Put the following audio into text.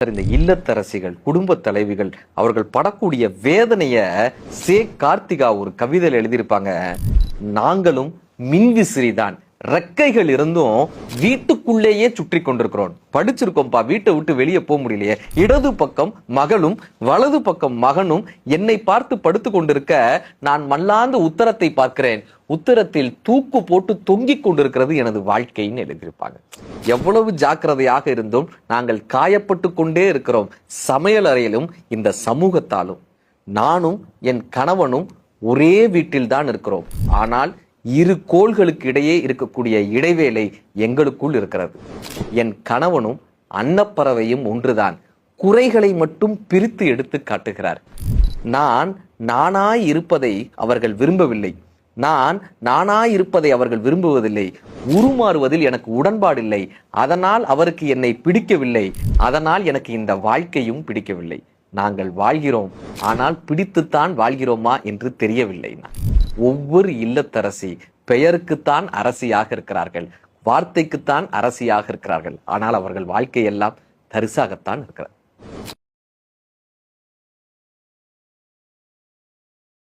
இந்த இல்லத்தரசிகள், குடும்ப தலைவிகள் அவர்கள் படக்கூடிய வேதனைய கார்த்திகா ஒரு கவிதையில் எழுதியிருப்பாங்க. நாங்களும் மின்விசிறிதான், ரெக்கைகள் இருந்தும் வீட்டுக்குள்ளேயே சுற்றி கொண்டிருக்கிறோம். படிச்சிருக்கோம்பா, வீட்டை விட்டு வெளியே போக முடியலையே. இடது பக்கம் மகளும் வலது பக்கம் மகனும் என்னை பார்த்து படுத்து கொண்டிருக்க நான் மல்லாந்து உத்தரத்தை பார்க்கிறேன். உத்தரத்தில் தூக்கு போட்டு தொங்கிக் கொண்டிருக்கிறது எனது வாழ்க்கைன்னு எழுதியிருப்பாங்க. எவ்வளவு ஜாக்கிரதையாக இருந்தும் நாங்கள் காயப்பட்டு கொண்டே இருக்கிறோம். சமையல் அறையிலும் இந்த சமூகத்தாலும். நானும் என் கணவனும் ஒரே வீட்டில் தான் இருக்கிறோம். ஆனால் இரு கோள்களுக்கு இடையே இருக்கக்கூடிய இடைவேளை எங்களுக்குள் இருக்கிறது. என் கணவனும் அன்னப்பறவையும் ஒன்றுதான். குறைகளை மட்டும் பிரித்து எடுத்து காட்டுகிறார். நான் நானாய் இருப்பதை அவர்கள் விரும்பவில்லை. நான் நானாய் இருப்பதை அவர்கள் விரும்புவதில்லை. உருமாறுவதில் எனக்கு உடன்பாடில்லை. அதனால் அவருக்கு என்னை பிடிக்கவில்லை. அதனால் எனக்கு இந்த வாழ்க்கையும் பிடிக்கவில்லை. நாங்கள் வாழ்கிறோம், ஆனால் பிடித்துத்தான் வாழ்கிறோமா என்று தெரியவில்லை. ஒவ்வொரு இல்லத்தரசி பெயருக்குத்தான் அரசியாக இருக்கிறார்கள், வார்த்தைக்குத்தான் அரசியாக இருக்கிறார்கள். ஆனால் அவர்கள் வாழ்க்கையெல்லாம் தரிசாகத்தான் இருக்கிறார்.